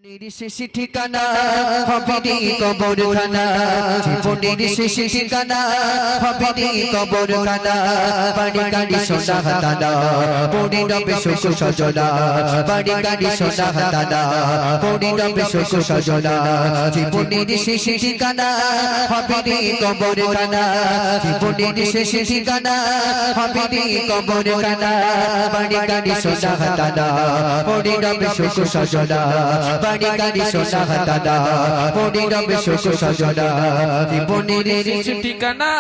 শেষ ঠিকানা হবে রে কবরখানা, জীবনের শেষ ঠিকানা হবে রে কবরখানা। বাড়ি গাড়ি সোনা হাতানা পড়ে রবে শোক সজনা, বাড়ি গাড়ি সোনা হাতানা পড়ে রবে শোক সজনা। জীবনের শেষ ঠিকানা হবে রে কবরখানা, জীবনের শেষ ঠিকানা হবে রে কবরখানা। বাড়ি গাড়ি সোনা হাতানা পড়ে রবে শোক সজনা, বাড়ি গাড়ি সোনা হাতানা পড়ে রবে শোক সজনা। জীবনের ঠিকানা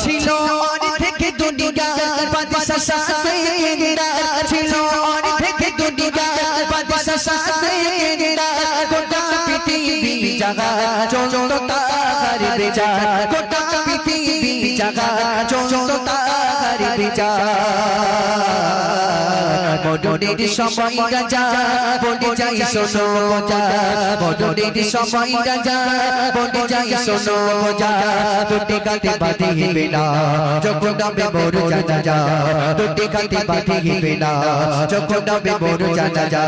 ছিল অর্ধেক দুনিয়ার বাদশা শাসকেরা, ছিল অর্ধেক দুনিয়ার বাদশা শাসকেরা। গোটা পৃথিবী জাগা চলত তাহার বিচার, গোটা পৃথিবী জাগা চলত তাহার বিচার। বড়দের সময় রাজা বলে যাই শোনো মজা, বড়দের সময় রাজা বলে যাই শোনো মজা। দুটি কাতে বাঁধিবে না যখন নামে বড় জানাজা, দুটি কাতে বাঁধিবে না যখন নামে বড় জানাজা।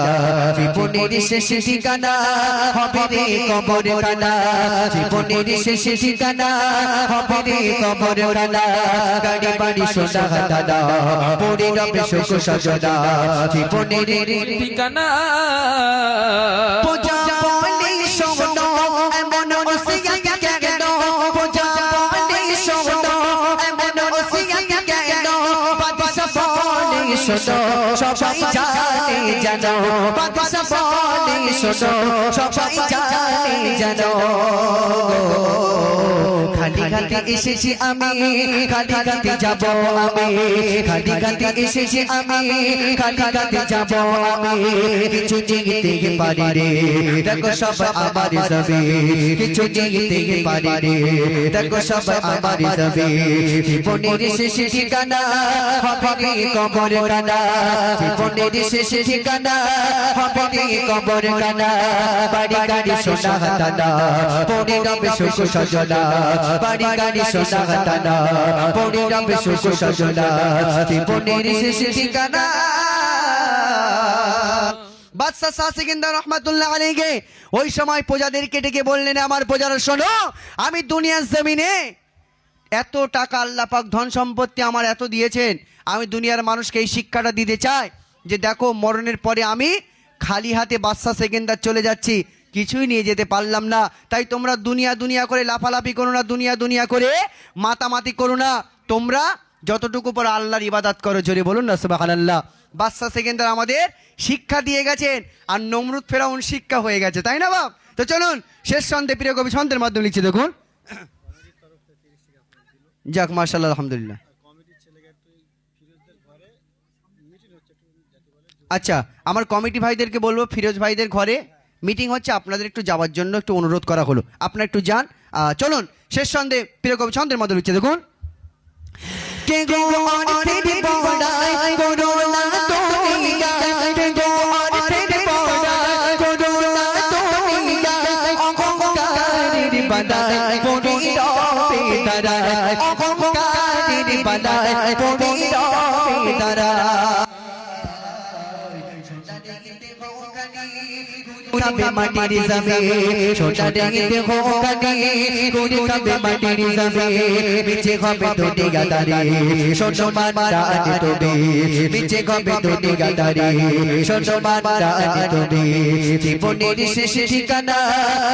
জীবনের শেষ ঠিকানা হবে রে কবরখানা, জীবনের শেষ ঠিকানা হবে রে কবরখানা। গাড়ি বাড়ি সোনা হাতানা পড়ে রবে শোক সজনা। জীবনের ঠিকানা পূজা বলে শোনো এমন ওসিয়া কেন, পূজা বলে শোনো এমন ওসিয়া কেন। বাদশা বলে শোনো সবাই জানে জানো, বাদশা বলে শোনো সবাই জানে জানো। খালি খাতে এসেছি আমি, খালি খাতে যাব আমি, খালি খাতে এসেছি আমি, খালি খাতে যাব আমি। কিছু জিতে পারি রে দেখো সব আমার যাবে, কিছু জিতে পারি রে দেখো সব আমার যাবে। জীবনের শেষ ঠিকানা হবে রে কবরখানা, জীবনের শেষ ঠিকানা হবে রে কবরখানা। বাড়ি গাড়ি সোনা হাতানা পড়ে রবে শোক সজনা, বাড়ি গাড়ি সোনা হাতানা পড়ে রবে শোক সজনা। জীবনের শেষ ঠিকানা। বাদশা শাহ সিকান্দার রহমাতুল্লাহ আলাইহি ওই সময় প্রজাদেরকে ডেকে বললেন, আমার প্রজারা শোনো, আমি দুনিয়ার জমিনে এত টাকা আল্লাহ পাক ধন সম্পত্তি আমার এত দিয়েছেন, আমি দুনিয়ার মানুষকে এই শিক্ষাটা দিতে চাই যে দেখো মরণের পরে আমি খালি হাতে বাদশা সিকান্দার চলে যাচ্ছি, কিছুই নিয়ে যেতে পারলাম না। তাই তোমরা দুনিয়া দুনিয়া করে লাফালাফি করো না, দুনিয়া দুনিয়া করে মাতামাতি করো না, তোমরা যতটুকু পর আল্লাহর ইবাদত করো। জোরে বলুন না সুবহানাল্লাহ। বাদশা সিকান্দার আমাদের শিক্ষা দিয়ে গেছেন, আর নমরুদ ফেরাউন শিক্ষা হয়ে গেছে, তাই না বাপ? তো চলুন শেষ ছন্দে প্রিয় কবি ছন্দের মাধ্যমে লিখছি, দেখুন। যাক মাশাআল্লাহ আলহামদুলিল্লাহ। আচ্ছা, আমার কমিটি ভাইদেরকে বলবো ফিরোজ ভাইদের ঘরে মিটিং হচ্ছে, আপনাদের একটু যাওয়ার জন্য একটু অনুরোধ করা হলো, আপনারা একটু যান। চলুন শেষ ছন্দে প্রিয় কবি ছন্দের মাধ্যমে লিখছে, দেখুন। কে গো অর্থের বড়াই করো না তুমি গায়, কে গো অর্থের বড়াই করো না তুমি গায়। অহংকারের বাঁধায় পড়ে রবে তারা, অহংকারের বাঁধায় পড়ে রবে তারা। খাবে মাটির যাবে ছোটা ডেঙেতে হোকানি করে খাবে মাটির যাবে। নিচে হবে দুটি গাদারে ছোট মানটা আনে তবে, নিচে হবে দুটি গাদারে ছোট মানটা আনে তবে। জীবনের শেষ ঠিকানা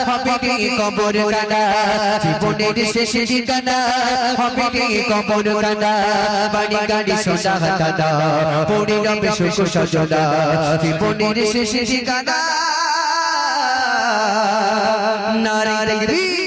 হবে রে কবরখানা, জীবনের শেষ ঠিকানা হবে রে কবরখানা। বাড়ি গাড়ি সোনা হাতানা পড়ে রবে শোক সজনা। জীবনের শেষ ঠিকানা। নারে তাকবীর।